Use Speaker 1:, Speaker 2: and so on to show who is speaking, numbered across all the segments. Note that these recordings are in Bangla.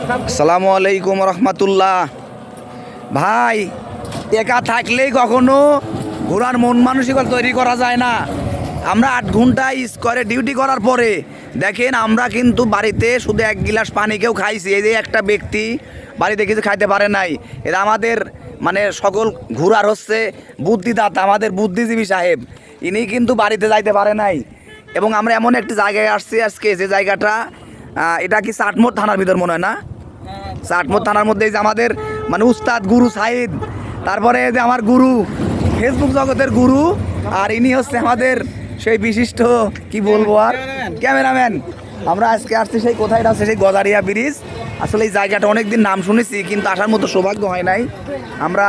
Speaker 1: আসসালামু আলাইকুম রহমতুল্লাহ। ভাই, একা থাকলেই কখনো ঘোরার মন মানসিকতা তৈরি করা যায় না। আমরা 8 ঘন্টা স্কোয়ারে ডিউটি করার পরে দেখেন আমরা কিন্তু বাড়িতে শুধু 1 গিলাস পানি কেউ খাইছি। এই যে একটা ব্যক্তি বাড়িতে কিছু খাইতে পারে নাই। এরা আমাদের মানে সকল ঘোরার হচ্ছে বুদ্ধিদাতা, আমাদের বুদ্ধিজীবী সাহেব। ইনি কিন্তু বাড়িতে যাইতে পারে নাই। এবং আমরা এমন একটি জায়গায় আসছি আজকে, যে জায়গাটা এটা কি চাটমোড় থানার ভিতর মনে হয় না? চাটমোড় থানার মধ্যে যে আমাদের মানে উস্তাদ গুরু সাইদ, তারপরে যে আমার গুরু, ফেসবুক জগতের গুরু, আর ইনি হচ্ছে আমাদের সেই বিশিষ্ট কি বলবো আর ক্যামেরাম্যান। আমরা আজকে আসছি সেই কোথায় আছে, সেই গজারিয়া ব্রিজ। আসলে এই জায়গাটা অনেক দিন নাম শুনেছি, কিন্তু আসার মতো সৌভাগ্য হয় নাই। আমরা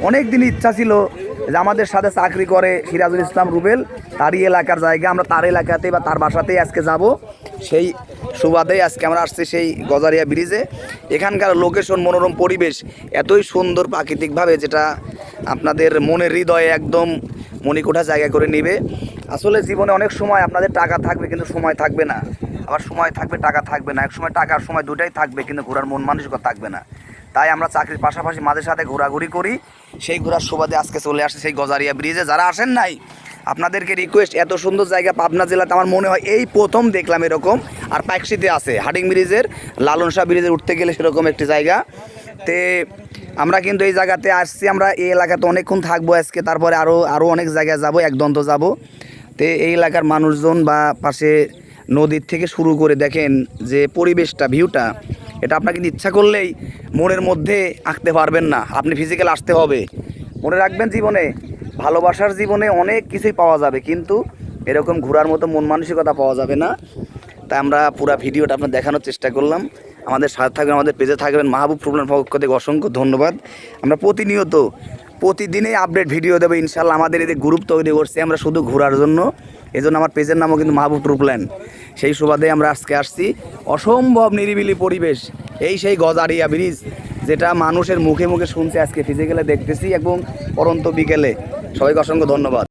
Speaker 1: অনেক দিন ইচ্ছা ছিল যে আমাদের সাথে চাকরি করে সিরাজুল ইসলাম রুবেল, তারই এলাকার জায়গা, আমরা তার এলাকাতে বা তার বাসাতেই আজকে যাব। সেই সুবাদেই আজকে আমরা আসছি সেই গজারিয়া ব্রিজে। এখানকার লোকেশন, মনোরম পরিবেশ, এতই সুন্দর প্রাকৃতিকভাবে, যেটা আপনাদের মনের হৃদয়ে একদম মণিকোঠা জায়গা করে নেবে। আসলে জীবনে অনেক সময় আপনাদের টাকা থাকবে কিন্তু সময় থাকবে না, আবার সময় থাকবে টাকা থাকবে না। এক সময় টাকার সময় দুটাই থাকবে, কিন্তু ঘোরার মন মানসিকতা থাকবে না। তাই আমরা চাকরির পাশাপাশি মাঝে সাথে ঘোরাঘুরি করি। সেই ঘোরার সুবাদে আজকে চলে আসে সেই গজারিয়া ব্রিজে। যারা আসেন নাই, আপনাদেরকে রিকোয়েস্ট, এত সুন্দর জায়গা পাবনা জেলাতে আমার মনে হয় এই প্রথম দেখলাম এরকম। আর পাইকশিতে আছে হাডিং ব্রিজের, লালন শাহ ব্রিজের উঠতে গেলে সেরকম একটি জায়গা। তে আমরা কিন্তু এই জায়গাতে আসছি, আমরা এই এলাকাতে অনেকক্ষণ থাকবো আজকে, তারপরে আরও অনেক জায়গায় যাব, একদন্ত যাব। তো এই এলাকার মানুষজন বা পাশে নদীর থেকে শুরু করে দেখেন যে পরিবেশটা, ভিউটা, এটা আপনাকে ইচ্ছা করলেই মনের মধ্যে আঁকতে পারবেন না, আপনি ফিজিক্যাল আসতে হবে। মনে রাখবেন, জীবনে ভালোবাসার জীবনে অনেক কিছুই পাওয়া যাবে, কিন্তু এরকম ঘোরার মতো মন মানসিকতা পাওয়া যাবে না। তাই আমরা পুরো ভিডিওটা আপনার দেখানোর চেষ্টা করলাম। আমাদের সাথে থাকবেন, আমাদের পেজে থাকবেন। মাহবুব প্রবলেম পক্ষ থেকে অসংখ্য ধন্যবাদ। আমরা প্রতিদিনই আপডেট ভিডিও দেবো ইনশাল্লাহ। আমাদের এদের গ্রুপ তৈরি করছি আমরা শুধু ঘোরার জন্য, এই জন্য আমার পেজের নামও কিন্তু মাহবুব ট্যুর প্ল্যান। সেই সুবাদে আমরা আজকে আসছি। অসম্ভব নিরিবিলি পরিবেশ, এই সেই গজারিয়া ব্রিজ, যেটা মানুষের মুখে মুখে শুনছে, আজকে ফিজিক্যালে দেখতেছি এবং পরন্ত বিকেলে। সবাইকে অসংখ্য ধন্যবাদ।